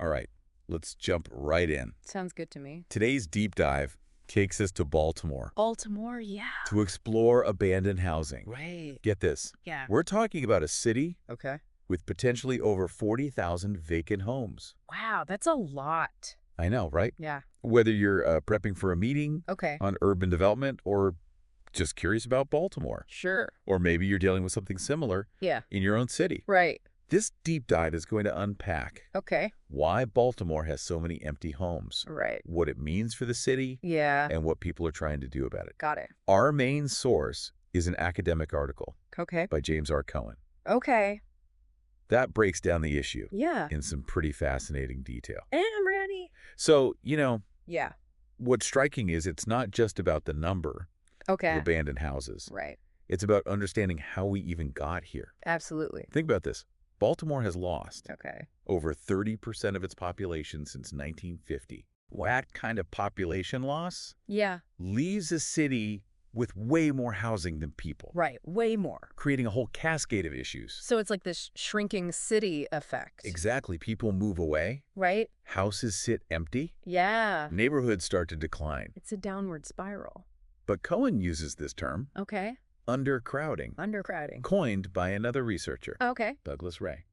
All right, let's jump right in. Sounds good to me. Today's deep dive takes us to Baltimore Baltimore, yeah. to explore abandoned housing. Right. Get this. Yeah. We're talking about a city Okay. with potentially over 40,000 vacant homes. Wow, that's a lot. I know, right? Yeah. Whether you're prepping for a meeting Okay. on urban development or just curious about Baltimore, Sure. or maybe you're dealing with something similar Yeah. in your own city. Right. This deep dive is going to unpack Okay. why Baltimore has so many empty homes, Right. what it means for the city, Yeah. and what people are trying to do about it. Got it. Our main source is an academic article Okay. by James R. Cohen. Okay. That breaks down the issue Yeah. in some pretty fascinating detail. I'm ready. So, Yeah. what's striking is it's not just about the number of Okay. abandoned houses. Right. It's about understanding how we even got here. Absolutely. Think about this. Baltimore has lost Okay. over 30% of its population since 1950. That kind of population loss Yeah. leaves a city with way more housing than people, Right. Way more. creating a whole cascade of issues. So it's like this shrinking city effect. Exactly. People move away, Right? houses sit empty, Yeah. neighborhoods start to decline. It's a downward spiral. But Cohen uses this term, Okay. undercrowding, Undercrowding. coined by another researcher, Okay. Douglas Ray.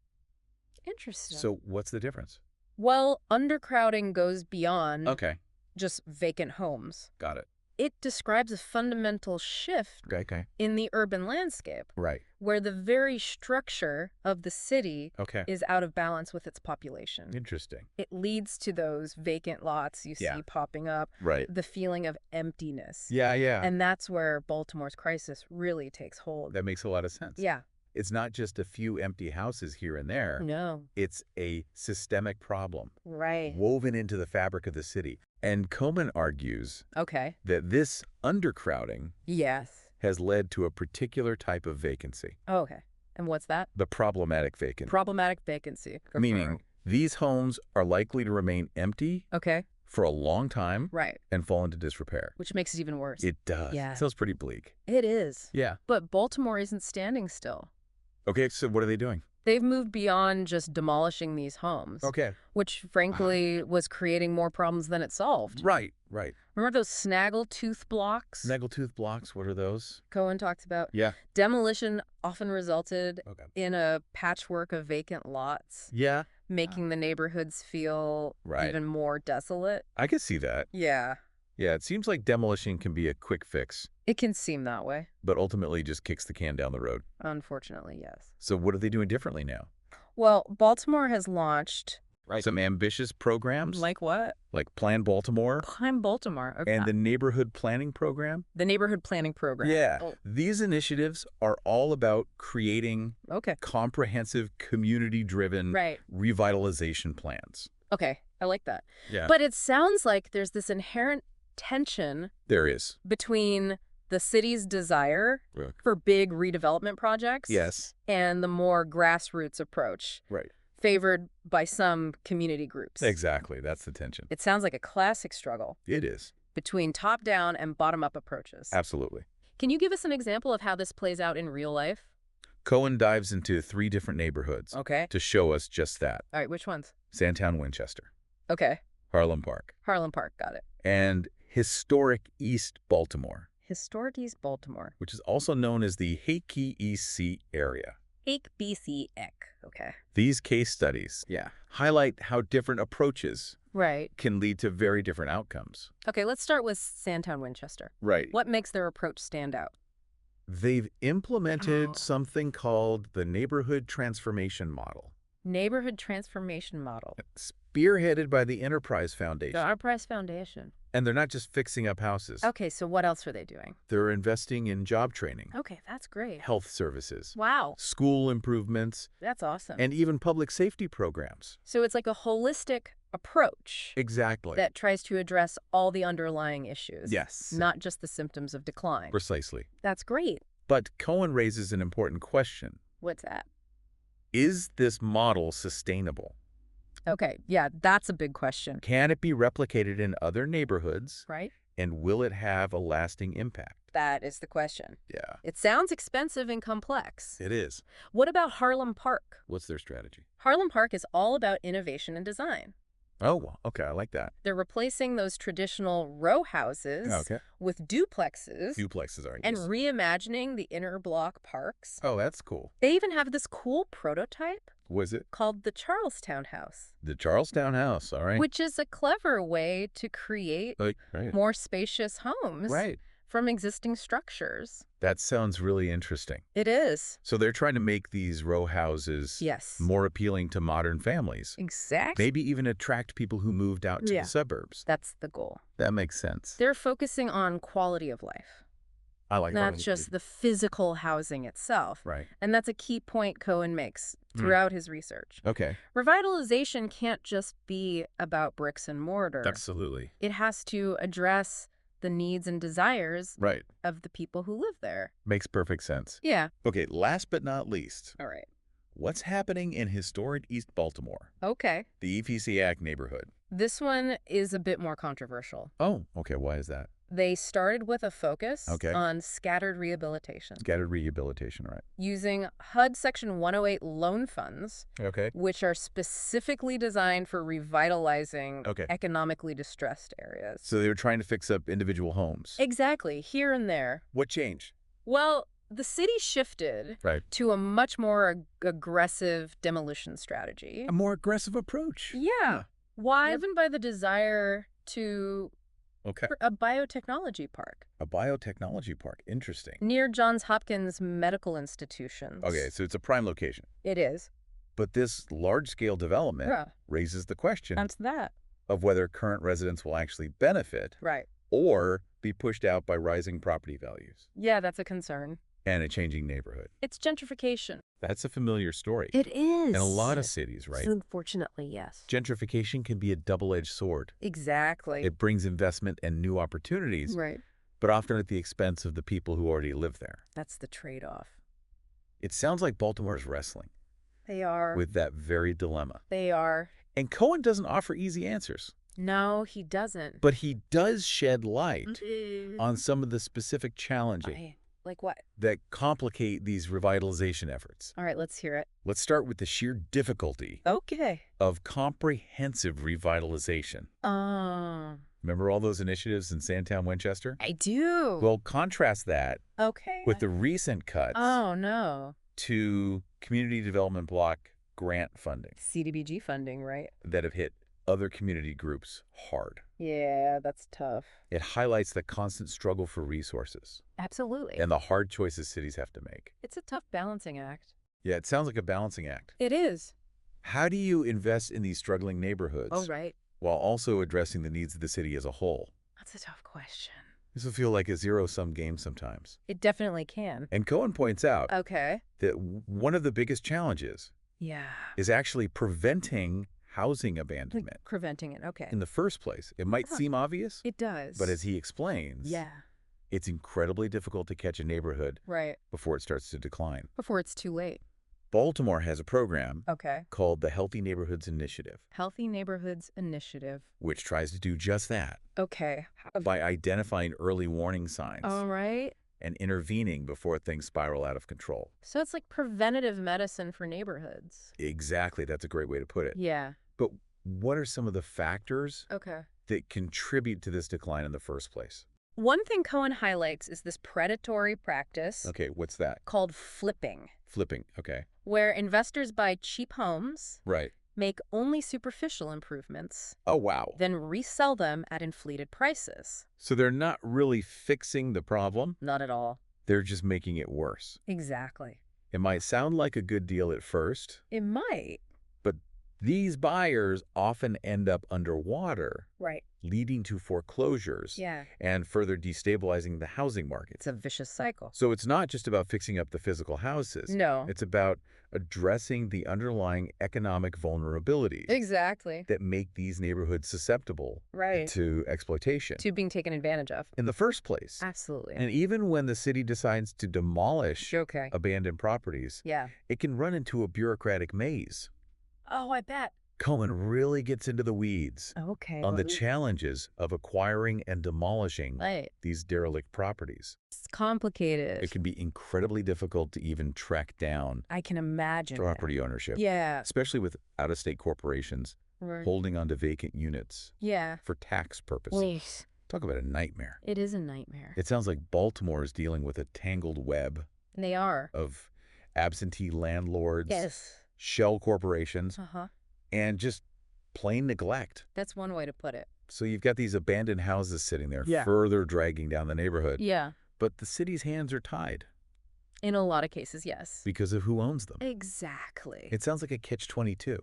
Interesting. So what's the difference? Well, undercrowding goes beyond Okay, just vacant homes. got it. It describes a fundamental shift Okay, in the urban landscape, right. where the very structure of the city Okay, is out of balance with its population. interesting. It leads to those vacant lots you Yeah. see popping up, Right. the feeling of emptiness. Yeah. And that's where Baltimore's crisis really takes hold. That makes a lot of sense. Yeah. It's not just a few empty houses here and there. No. It's a systemic problem Right. woven into the fabric of the city. And Cohen argues Okay. that this undercrowding Yes. has led to a particular type of vacancy, Okay. And what's that? the problematic vacancy. Problematic vacancy. Meaning, these homes are likely to remain empty Okay. for a long time Right. and fall into disrepair. Which makes it even worse. It does. Yeah. Sounds pretty bleak. It is. Yeah. But Baltimore isn't standing still. Okay, so what are they doing? They've moved beyond just demolishing these homes, Okay. which frankly was creating more problems than it solved. Right. Remember those snaggletooth blocks Snaggletooth blocks, what are those? Cohen talked about? Yeah. Demolition often resulted Okay. in a patchwork of vacant lots, Yeah. making the neighborhoods feel Right. even more desolate. I could see that. Yeah, Yeah, it seems like demolition can be a quick fix, it can seem that way. but ultimately just kicks the can down the road. Unfortunately, yes. So what are they doing differently now? Well, Baltimore has launched... Some ambitious programs Like what? like Plan Baltimore I'm Baltimore. Okay. and the Neighborhood Planning Program. The neighborhood planning program. Yeah. Oh, These initiatives are all about creating okay. comprehensive, community-driven Right. revitalization plans. Okay. I like that. Yeah. But it sounds like there's this inherent tension There is. between the city's desire Right. for big redevelopment projects Yes. and the more grassroots approach Right. favored by some community groups. Exactly. That's the tension. It sounds like a classic struggle It is. between top-down and bottom-up approaches. Absolutely. Can you give us an example of how this plays out in real life? Cohen dives into 3 different neighborhoods Okay. to show us just that. All right, which ones? Sandtown, Winchester, Okay. Harlem Park, Harlem Park, got it. and historic East Baltimore, Historic East Baltimore. which is also known as the Hakey East C area. Ake BC Eck. Okay. These case studies highlight how different approaches Right. can lead to very different outcomes. Okay, let's start with Sandtown, Winchester. Right. What makes their approach stand out? They've implemented Oh. something called the Neighborhood Transformation Model, Neighborhood Transformation Model. spearheaded by the Enterprise The Foundation. Enterprise Foundation. And they're not just fixing up houses. Okay, so what else are they doing? They're investing in job training, Okay, that's great. health services, Wow, school improvements, that's awesome. and even public safety programs. So it's like a holistic approach Exactly. that tries to address all the underlying issues. Yes. Not just the symptoms of decline. Precisely. That's great. But Cohen raises an important question. What's that? Is this model sustainable? Okay, yeah, that's a big question. Can it be replicated in other neighborhoods? Right? And will it have a lasting impact? That is the question. Yeah, It sounds expensive and complex. it is. What about Harlem Park? What's their strategy? Harlem Park is all about innovation and design. Oh, okay, I like that. They're replacing those traditional row houses Okay. with duplexes Duplexes are and nice. reimagining the inner block parks. Oh, that's cool. They even have this cool prototype Was it called the Charlestown House, the Charlestown House? All right. which is a clever way to create Right. more spacious homes Right. from existing structures. That sounds really interesting. It is. So they're trying to make these row houses Yes. more appealing to modern families. Exactly. Maybe even attract people who moved out to Yeah. the suburbs. That's the goal. That makes sense. They're focusing on quality of life, I like not that. just the physical housing itself. Right. And that's a key point Cohen makes throughout his research. Okay. Revitalization can't just be about bricks and mortar. Absolutely. It has to address the needs and desires Right. of the people who live there. Makes perfect sense. Yeah. Okay, last but not least, All right. what's happening in historic East Baltimore, Okay. the EPCAC neighborhood? This one is a bit more controversial. Oh, okay. Why is that? They started with a focus Okay. on scattered rehabilitation, Scattered rehabilitation, right? using HUD Section 108 loan funds, Okay. which are specifically designed for revitalizing Okay. economically distressed areas. So they were trying to fix up individual homes. Exactly, here and there. What changed? Well, the city shifted Right. to a much more aggressive demolition strategy. A more aggressive approach. Yeah. Huh. Why? Driven by the desire to Okay. a biotechnology park A biotechnology park. Interesting. near Johns Hopkins Medical Institutions. Okay, so it's a prime location. It is. But this large-scale development Yeah. raises the question That's that. of whether current residents will actually benefit Right. or be pushed out by rising property values Yeah, that's a concern. and a changing neighborhood. It's gentrification. That's a familiar story. It is. In a lot of cities, right? Unfortunately, yes. Gentrification can be a double-edged sword. Exactly. It brings investment and new opportunities, Right. but often at the expense of the people who already live there. That's the trade-off. It sounds like Baltimore is wrestling They are. with that very dilemma. They are. And Cohen doesn't offer easy answers, No, he doesn't. but he does shed light Mm-mm. on some of the specific challenges Like what? that complicate these revitalization efforts. All right, let's hear it. Let's start with the sheer difficulty Okay. of comprehensive revitalization. Remember all those initiatives in Sandtown, Winchester? I do. Well, contrast that okay. with the recent cuts Oh, no. to community development block grant funding CDBG funding, right? that have hit other community groups hard. Yeah, that's tough. It highlights the constant struggle for resources Absolutely. and the hard choices cities have to make. It's a tough balancing act. Yeah, it sounds like a balancing act. It is. How do you invest in these struggling neighborhoods Oh, right. while also addressing the needs of the city as a whole? That's a tough question. This will feel like a zero-sum game sometimes. It definitely can. And Cohen points out Okay. that one of the biggest challenges Yeah. is actually preventing housing Like abandonment preventing it. Okay. in the first place. It might Huh. seem obvious, It does. but as he explains, Yeah. it's incredibly difficult to catch a neighborhood Right. before it starts to decline. Before it's too late. Baltimore has a program Okay. called the Healthy Neighborhoods Initiative, Healthy Neighborhoods Initiative. which tries to do just that Okay. by identifying early warning signs All right. and intervening before things spiral out of control. So it's like preventative medicine for neighborhoods. Exactly. That's a great way to put it. Yeah. But what are some of the factors Okay. that contribute to this decline in the first place? One thing Cohen highlights is this predatory practice Okay, what's that? called flipping, Flipping. Okay. where investors buy cheap homes, Right. make only superficial improvements, Oh, wow. then resell them at inflated prices. So they're not really fixing the problem. Not at all. They're just making it worse. Exactly. It might sound like a good deal at first, It might. but these buyers often end up underwater, Right. leading to foreclosures Yeah. and further destabilizing the housing market. It's a vicious cycle. So it's not just about fixing up the physical houses. No. It's about addressing the underlying economic vulnerabilities Exactly. that make these neighborhoods susceptible Right. to exploitation To being taken advantage of. in the first place. Absolutely. And even when the city decides to demolish Okay. abandoned properties, Yeah. it can run into a bureaucratic maze. Oh, I bet. Cohen really gets into the weeds Okay. on the challenges of acquiring and demolishing Right. these derelict properties. It's complicated. It can be incredibly difficult to even track down I can imagine. property ownership, Yeah. especially with out-of-state corporations Right. holding onto vacant units Yeah. for tax purposes. Talk about a nightmare. It is a nightmare. It sounds like Baltimore is dealing with a tangled web They are. of absentee landlords, Yes. shell corporations, Uh-huh. and just plain neglect. That's one way to put it. So you've got these abandoned houses sitting there, Yeah. further dragging down the neighborhood. Yeah. But the city's hands are tied In a lot of cases, yes. because of who owns them. Exactly. It sounds like a catch-22.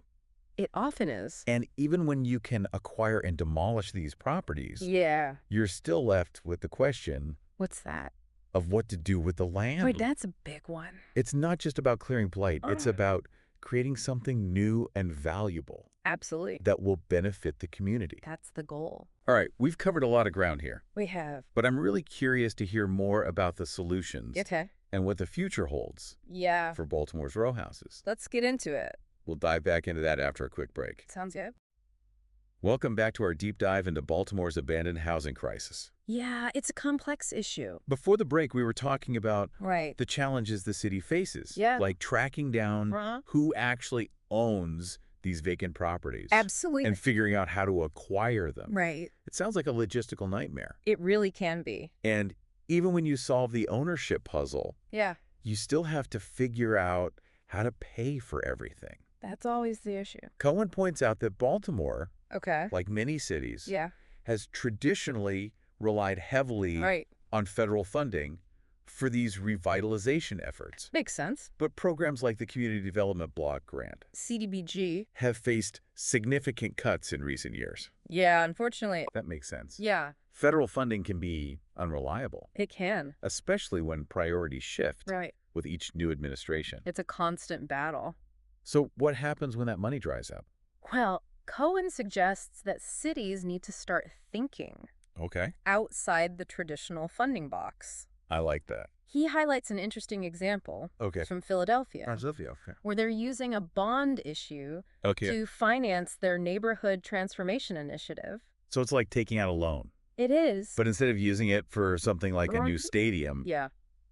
It often is. And even when you can acquire and demolish these properties, Yeah. you're still left with the question What's that? of what to do with the land. Right, that's a big one. It's not just about clearing blight. It's about creating something new and valuable Absolutely. that will benefit the community. That's the goal. All right, we've covered a lot of ground here, We have. but I'm really curious to hear more about the solutions Okay. and what the future holds Yeah. for Baltimore's row houses. Let's get into it. We'll dive back into that after a quick break. Sounds good. Welcome back to our deep dive into Baltimore's abandoned housing crisis. Yeah, it's a complex issue. Before the break, we were talking about Right. the challenges the city faces, Yeah. like tracking down Uh-huh. who actually owns these vacant properties Absolutely. and figuring out how to acquire them. Right. It sounds like a logistical nightmare. It really can be. And even when you solve the ownership puzzle, Yeah. you still have to figure out how to pay for everything. That's always the issue. Cohen points out that Baltimore, Okay. like many cities, Yeah. has traditionally relied heavily Right. on federal funding for these revitalization efforts. Makes sense. But programs like the Community Development Block Grant CDBG. have faced significant cuts in recent years. Yeah, unfortunately. That makes sense. Yeah, Federal funding can be unreliable, it can. especially when priorities shift Right. with each new administration. It's a constant battle. So what happens when that money dries up? Well, Cohen suggests that cities need to start thinking Okay. outside the traditional funding box. I like that. He highlights an interesting example Okay. from Philadelphia, Okay. where they're using a bond issue Okay. to finance their neighborhood transformation initiative. So it's like taking out a loan, It is. but instead of using it for something like a new stadium, Yeah,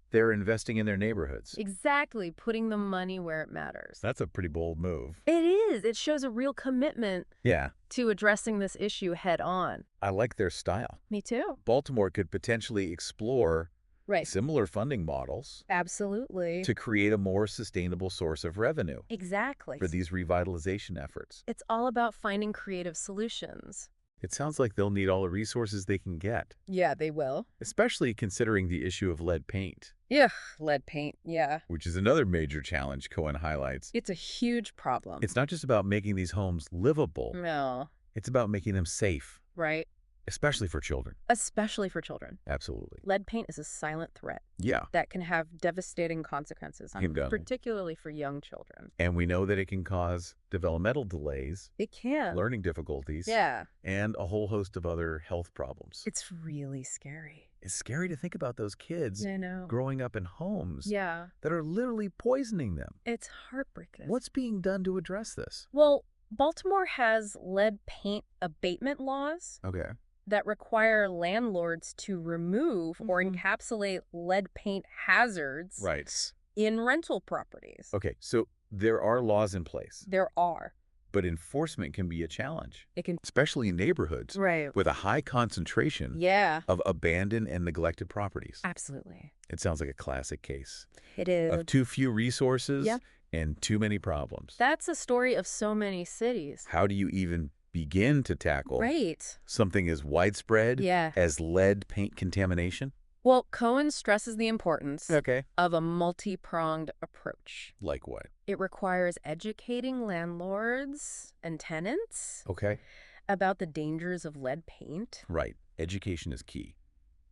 they're investing in their neighborhoods. exactly. Putting the money where it matters. That's a pretty bold move. It is. It shows a real commitment Yeah. to addressing this issue head on. I like their style. Me too. Baltimore could potentially explore Right. similar funding models Absolutely. to create a more sustainable source of revenue Exactly. for these revitalization efforts. It's all about finding creative solutions. It sounds like they'll need all the resources they can get, Yeah, they will. especially considering the issue of lead paint, Yeah, lead paint. Yeah. which is another major challenge Cohen highlights. It's a huge problem. It's not just about making these homes livable, No. it's about making them safe, Right. especially for children. Especially for children. Absolutely. Lead paint is a silent threat Yeah. that can have devastating consequences, particularly for young children. And we know that it can cause developmental delays, It can. learning difficulties, Yeah. and a whole host of other health problems. It's really scary. It's scary to think about those kids I know. growing up in homes Yeah. that are literally poisoning them. It's heartbreaking. What's being done to address this? Well, Baltimore has lead paint abatement laws Okay. that require landlords to remove or encapsulate lead paint hazards Right. in rental properties. Okay, so there are laws in place, There are. but enforcement can be a challenge, It can. especially in neighborhoods Right. with a high concentration Yeah. of abandoned and neglected properties. Absolutely. It sounds like a classic case It is. of too few resources Yeah. and too many problems. That's a story of so many cities. How do you even begin to tackle Right. something as widespread Yeah. as lead paint contamination? Well, Cohen stresses the importance Okay. of a multi-pronged approach. Like what? It requires educating landlords and tenants Okay. about the dangers of lead paint. Right. Education is key.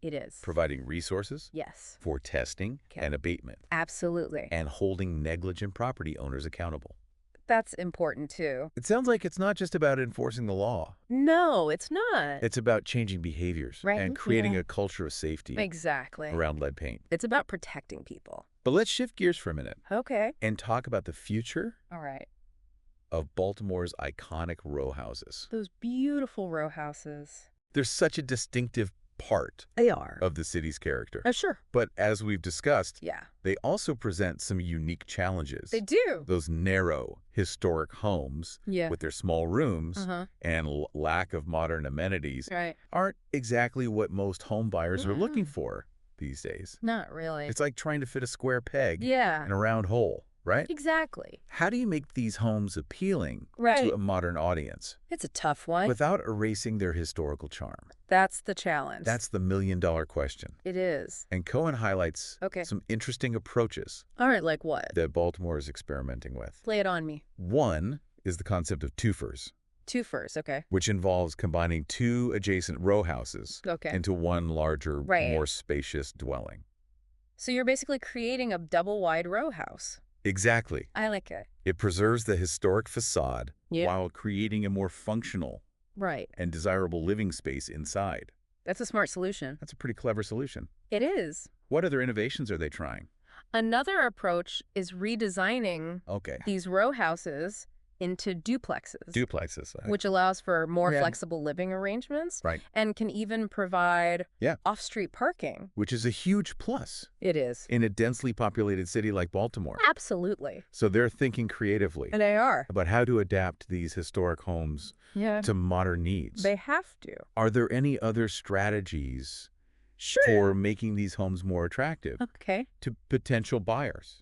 It is. Providing resources Yes. for testing Okay. and abatement, Absolutely. and holding negligent property owners accountable. That's important too. It sounds like it's not just about enforcing the law. No, it's not. It's about changing behaviors Right, and creating yeah. a culture of safety Exactly. around lead paint. It's about protecting people. But let's shift gears for a minute Okay. and talk about the future All right. of Baltimore's iconic row houses. Those beautiful row houses. They're such a distinctive part They are. of the city's character. Sure. But as we've discussed, Yeah. they also present some unique challenges. They do. Those narrow, historic homes Yeah. with their small rooms Uh-huh. and lack of modern amenities Right. aren't exactly what most home buyers are looking for these days. Not really. It's like trying to fit a square peg Yeah. in a round hole, right? Exactly. How do you make these homes appealing Right. to a modern audience It's a tough one. without erasing their historical charm? That's the challenge. That's the million-dollar question. It is. And Cohen highlights Okay. some interesting approaches All right, like what? that Baltimore is experimenting with. Play it on me. One is the concept of twofers, Twofers, okay. which involves combining two adjacent row houses Okay. into one larger, Right. more spacious dwelling. So you're basically creating a double-wide row house. Exactly. I like it. It preserves the historic facade Yeah. while creating a more functional Right. and desirable living space inside. That's a smart solution. That's a pretty clever solution. It is. What other innovations are they trying? Another approach is redesigning Okay. these row houses into duplexes. Duplexes. Which allows for more Yeah. flexible living arrangements. Right. And can even provide Yeah. off-street parking. Which is a huge plus It is. in a densely populated city like Baltimore. Absolutely. So they're thinking creatively And they are. about how to adapt these historic homes Yeah. to modern needs. They have to. Are there any other strategies Sure. for making these homes more attractive Okay. to potential buyers?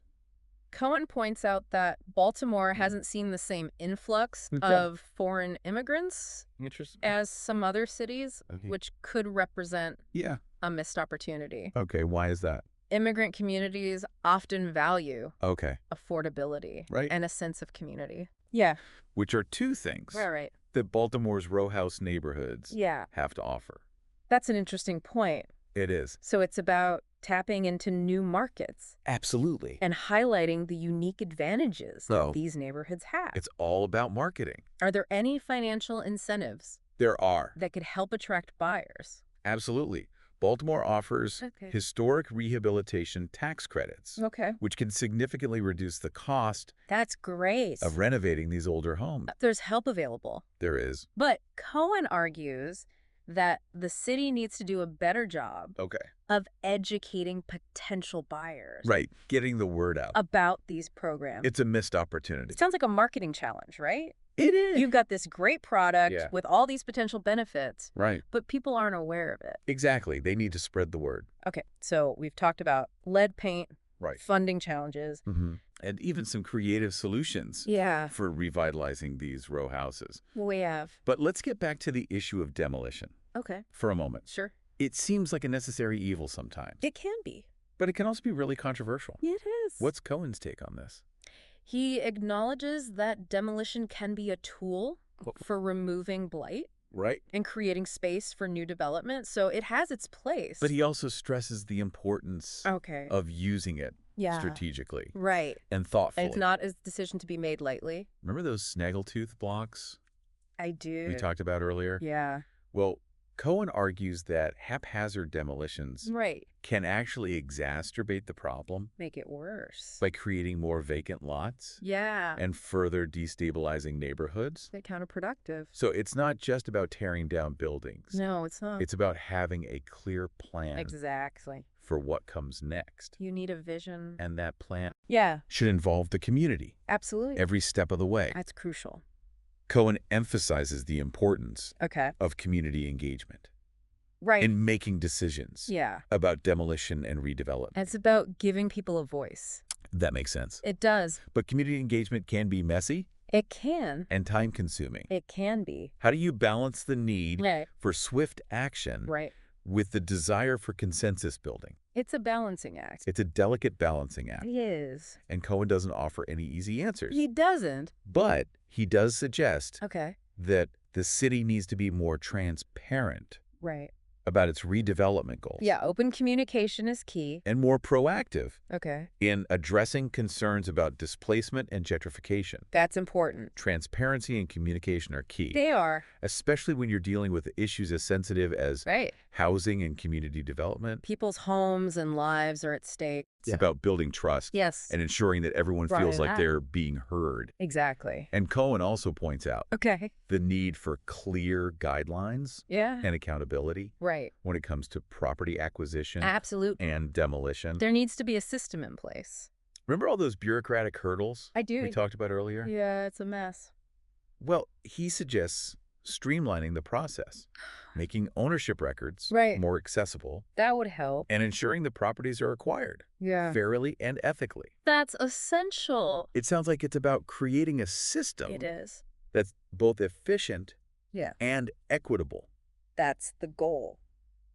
Cohen points out that Baltimore hasn't seen the same influx Okay. of foreign immigrants Interesting. as some other cities, Okay. which could represent Yeah. a missed opportunity. Okay. Why is that? Immigrant communities often value Okay. affordability Right. and a sense of community. Yeah. Which are two things Right. that Baltimore's row house neighborhoods Yeah. have to offer. That's an interesting point. It is. So it's about tapping into new markets Absolutely. and highlighting the unique advantages So, that these neighborhoods have. It's all about marketing. Are there any financial incentives There are. that could help attract buyers? Absolutely. Baltimore offers Okay. historic rehabilitation tax credits, Okay. which can significantly reduce the cost That's great. of renovating these older homes. There's help available. There is. But Cohen argues that the city needs to do a better job Okay. of educating potential buyers Right. Getting the word out. about these programs. It's a missed opportunity. It sounds like a marketing challenge, right? It is. You've got this great product Yeah. with all these potential benefits, Right. but people aren't aware of it. Exactly. They need to spread the word. Okay, so we've talked about lead paint, Right. funding challenges. Mm-hmm. And even some creative solutions Yeah, for revitalizing these row houses. we have. But let's get back to the issue of demolition Okay, for a moment. sure. It seems like a necessary evil sometimes, It can be. but it can also be really controversial. It is. What's Cohen's take on this? He acknowledges that demolition can be a tool for removing blight Right. and creating space for new development, so it has its place. But he also stresses the importance Okay. of using it Yeah. strategically Right. and thoughtfully. It's not a decision to be made lightly. Remember those snaggletooth blocks I do. we talked about earlier? Yeah. Well, Cohen argues that haphazard demolitions Right. can actually exacerbate the problem Make it worse. by creating more vacant lots Yeah. and further destabilizing neighborhoods. They're counterproductive. So it's not just about tearing down buildings. No, it's not. It's about having a clear plan Exactly. for what comes next. You need a vision. And that plan Yeah, should involve the community absolutely. every step of the way. That's crucial. Cohen emphasizes the importance Okay. of community engagement Right. in making decisions Yeah. about demolition and redevelopment. It's about giving people a voice. That makes sense. It does. But community engagement can be messy It can. and time-consuming. It can be. How do you balance the need Right. for swift action Right. with the desire for consensus building? It's a balancing act. It's a delicate balancing act, It is. and Cohen doesn't offer any easy answers. He doesn't. But he does suggest Okay. that the city needs to be more transparent Right. about its redevelopment goals. Yeah, open communication is key. And more proactive Okay. in addressing concerns about displacement and gentrification. That's important. Transparency and communication are key. They are. Especially when you're dealing with issues as sensitive as Right. housing and community development. People's homes and lives are at stake. It's about building trust Yes. and ensuring that everyone Right. feels like they're being heard. Exactly. And Cohen also points out Okay. the need for clear guidelines Yeah. and accountability Right. when it comes to property acquisition Absolutely. and demolition. There needs to be a system in place. Remember all those bureaucratic hurdles I do. we talked about earlier? Yeah, it's a mess. Well, he suggests streamlining the process, making ownership records Right. more accessible, That would help. and ensuring the properties are acquired Yeah. fairly and ethically. That's essential. It sounds like it's about creating a system It is. that's both efficient Yeah. and equitable, That's the goal.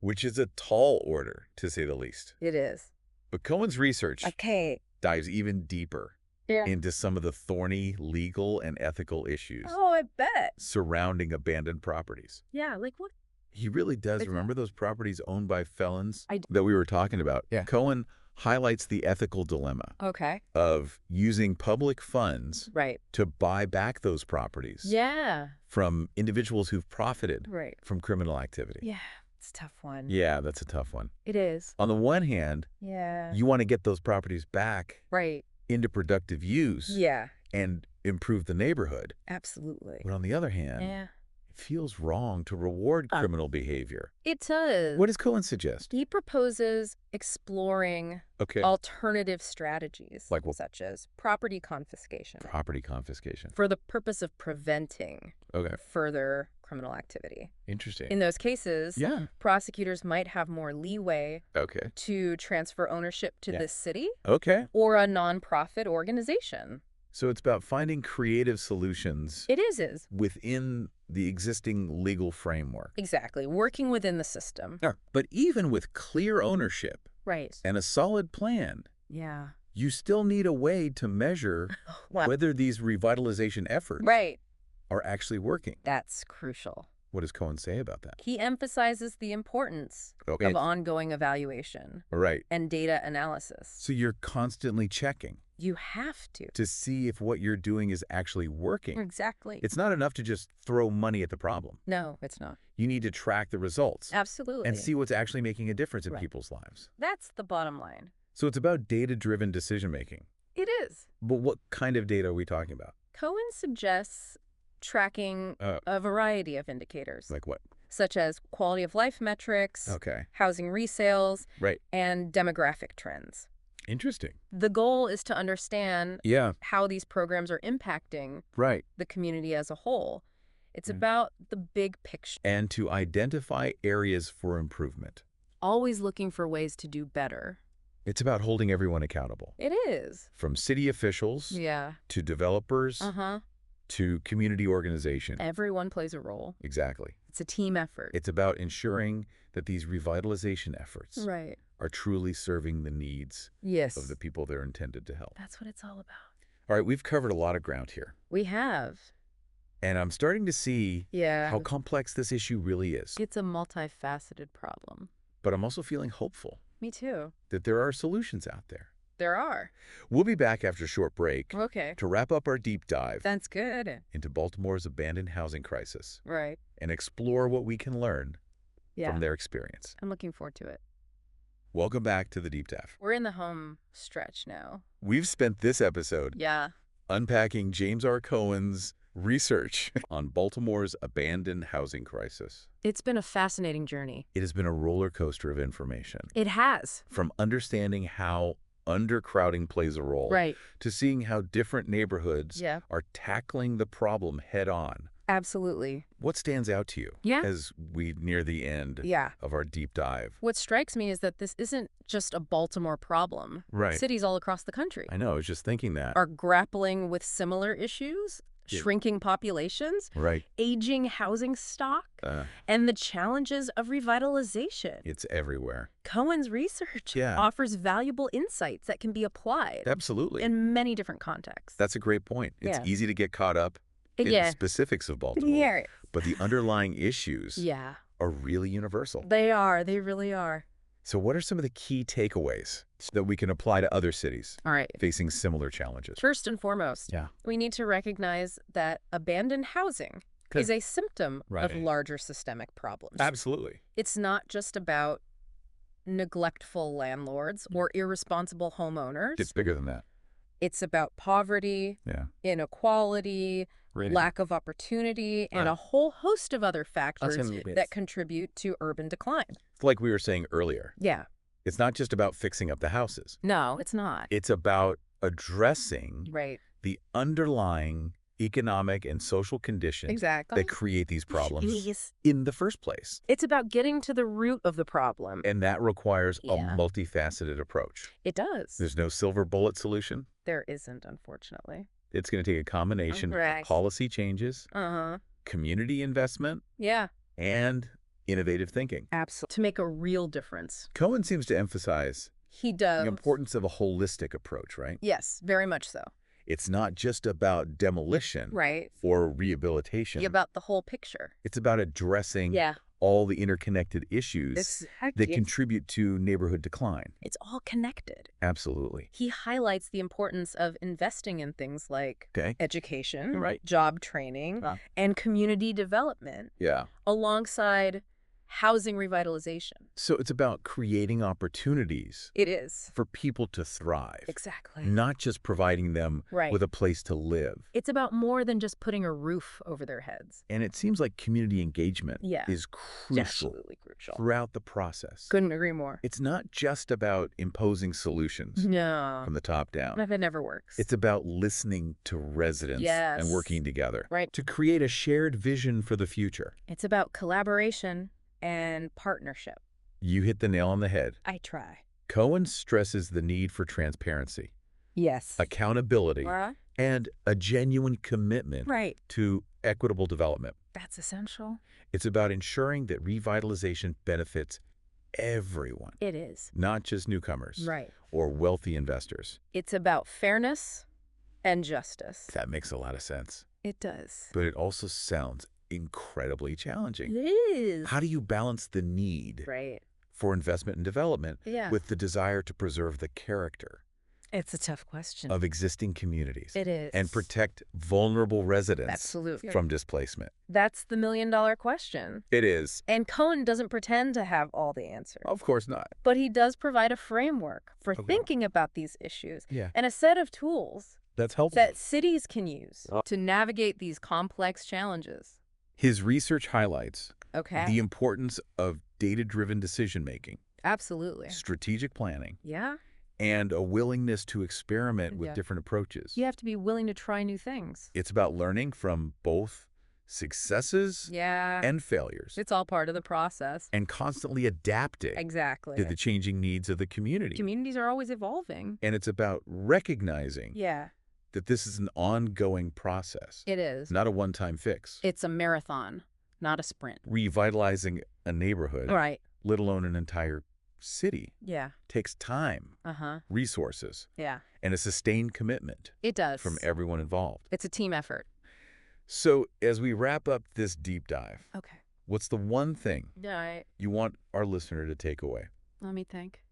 which is a tall order, to say the least. It is. But Cohen's research Okay. dives even deeper Yeah. into some of the thorny legal and ethical issues Oh, I bet. surrounding abandoned properties. Yeah, like what? He really does. Like Remember those properties owned by felons I do. that we were talking about? Yeah. Cohen highlights the ethical dilemma Okay. of using public funds Right. to buy back those properties Yeah. from individuals who've profited Right. from criminal activity. Yeah. It's a tough one. Yeah, that's a tough one. It is. On the one hand, Yeah. you want to get those properties back Right. into productive use Yeah. and improve the neighborhood. Absolutely. But on the other hand, Yeah. it feels wrong to reward criminal behavior. It does. What does Cohen suggest? He proposes exploring Okay. alternative strategies, Like what? such as property confiscation, Property confiscation. for the purpose of preventing Okay. further criminal activity. Interesting. In those cases, Yeah. prosecutors might have more leeway Okay. to transfer ownership to Yeah. the city Okay. or a nonprofit organization. So it's about finding creative solutions It is. within the existing legal framework. Exactly. Working within the system. But even with clear ownership Right. and a solid plan, Yeah. you still need a way to measure Well, whether these revitalization efforts right. are actually working. That's crucial. What does Cohen say about that? He emphasizes the importance Okay. of ongoing evaluation Right. and data analysis. So you're constantly checking You have to. to see if what you're doing is actually working. Exactly. It's not enough to just throw money at the problem. No, it's not. You need to track the results Absolutely. and see what's actually making a difference in Right. people's lives. That's the bottom line. So it's about data-driven decision-making. It is. But what kind of data are we talking about? Cohen suggests tracking a variety of indicators, Like what? such as quality of life metrics, Okay. housing resales, Right. and demographic trends. Interesting. The goal is to understand Yeah. how these programs are impacting Right. the community as a whole. It's Mm. about the big picture, And to identify areas for improvement. always looking for ways to do better. It's about holding everyone accountable. It is. From city officials Yeah. to developers Uh-huh. to community organization. Everyone plays a role. Exactly. It's a team effort. It's about ensuring that these revitalization efforts Right. are truly serving the needs Yes. of the people they're intended to help. That's what it's all about. All right, we've covered a lot of ground here. We have. And I'm starting to see Yeah. how complex this issue really is. It's a multifaceted problem. But I'm also feeling hopeful Me too. that there are solutions out there. There are. We'll be back after a short break Okay. to wrap up our deep dive That's good. into Baltimore's abandoned housing crisis Right. and explore what we can learn Yeah. from their experience. I'm looking forward to it. Welcome back to the deep dive. We're in the home stretch now. We've spent this episode Yeah. unpacking James R. Cohen's research on Baltimore's abandoned housing crisis. It's been a fascinating journey. It has been a roller coaster of information, It has. from understanding how undercrowding plays a role Right. to seeing how different neighborhoods Yeah. are tackling the problem head on. Absolutely. What stands out to you Yeah. as we near the end Yeah. of our deep dive? What strikes me is that this isn't just a Baltimore problem. Right. Cities all across the country I know, I was just thinking that. are grappling with similar issues, Yeah. shrinking populations, Right. aging housing stock, Uh, and the challenges of revitalization. it's everywhere. Cohen's research Yeah. offers valuable insights that can be applied Absolutely. in many different contexts. That's a great point. It's Yeah. easy to get caught up in the Yeah. specifics of Baltimore. Yeah. But the underlying issues Yeah. are really universal. They are. They really are. So what are some of the key takeaways that we can apply to other cities All right. facing similar challenges? First and foremost, Yeah. we need to recognize that abandoned housing is a symptom of larger systemic problems. Absolutely. It's not just about neglectful landlords or irresponsible homeowners. It's bigger than that. It's about poverty, inequality, lack of opportunity, and a whole host of other factors that contribute to urban decline. Like we were saying earlier. Yeah. It's not just about fixing up the houses. No, it's not. It's about addressing the underlying economic and social conditions that create these problems in the first place. It's about getting to the root of the problem. And that requires a multifaceted approach. It does. There's no silver bullet solution. There isn't, unfortunately. It's going to take a combination of policy changes, community investment, and innovative thinking. Absolutely. To make a real difference. Cohen seems to emphasize the importance of a holistic approach, right? Yes, very much so. It's not just about demolition or rehabilitation. About the whole picture. It's about addressing all the interconnected issues that contribute to neighborhood decline. It's all connected. Absolutely. He highlights the importance of investing in things like education, job training, and community development alongside housing revitalization. So it's about creating opportunities. It is. For people to thrive. Exactly. Not just providing them with a place to live. It's about more than just putting a roof over their heads. And it seems like community engagement is crucial. Absolutely crucial. Throughout the process. Couldn't agree more. It's not just about imposing solutions from the top down. That never works. It's about listening to residents and working together to create a shared vision for the future. It's about collaboration and partnership. You hit the nail on the head. I try. Cohen stresses the need for transparency, accountability, and a genuine commitment to equitable development. That's essential. It's about ensuring that revitalization benefits everyone. It is. Not just newcomers or wealthy investors. It's about fairness and justice. That makes a lot of sense. It does. But it also sounds incredibly challenging. It is. How do you balance the need for investment and development with the desire to preserve the character It's a tough question. of existing communities? It is. And protect vulnerable residents Absolutely. from displacement? That's the million-dollar question. It is. And Cohen doesn't pretend to have all the answers. Of course not. But he does provide a framework for thinking about these issues and a set of tools That's helpful. that cities can use to navigate these complex challenges. His research highlights the importance of data-driven decision-making, Absolutely. strategic planning, Yeah. and a willingness to experiment with different approaches. You have to be willing to try new things. It's about learning from both successes and failures It's all part of the process. and constantly adapting Exactly. to the changing needs of the community. Communities are always evolving. And it's about recognizing Yeah, that this is an ongoing process, it is. not a one-time fix. It's a marathon, not a sprint. Revitalizing a neighborhood, Right. let alone an entire city, Yeah. takes time, resources, Yeah. and a sustained commitment It does. from everyone involved. It's a team effort. So as we wrap up this deep dive, Okay. what's the one thing Yeah, you want our listener to take away let me think.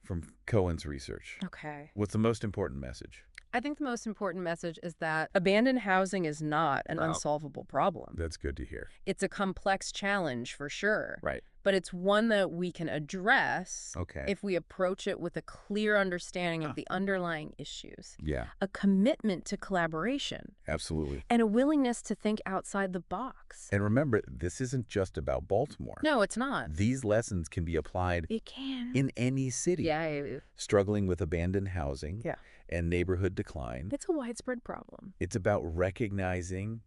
from Cohen's research? Okay. What's the most important message? I think the most important message is that abandoned housing is not an unsolvable problem. That's good to hear. It's a complex challenge for sure. Right. But it's one that we can address if we approach it with a clear understanding of the underlying issues, Yeah, a commitment to collaboration, absolutely. and a willingness to think outside the box. And remember, this isn't just about Baltimore. No, it's not. These lessons can be applied It can. in any city. Yeah. Struggling with abandoned housing and neighborhood decline. It's a widespread problem. It's about recognizing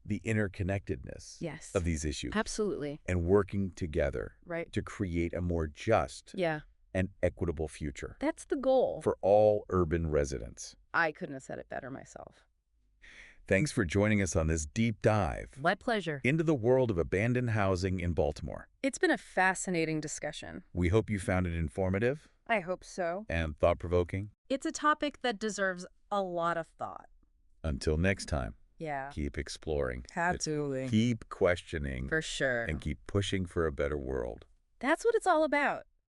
the interconnectedness of these issues. Absolutely. And working together to create a more just and equitable future That's the goal. for all urban residents. I couldn't have said it better myself. Thanks for joining us on this deep dive My pleasure. into the world of abandoned housing in Baltimore. It's been a fascinating discussion. We hope you found it informative I hope so. and thought-provoking. It's a topic that deserves a lot of thought. Until next time. Yeah. Keep exploring. Absolutely. Keep questioning. For sure. And keep pushing for a better world. That's what it's all about.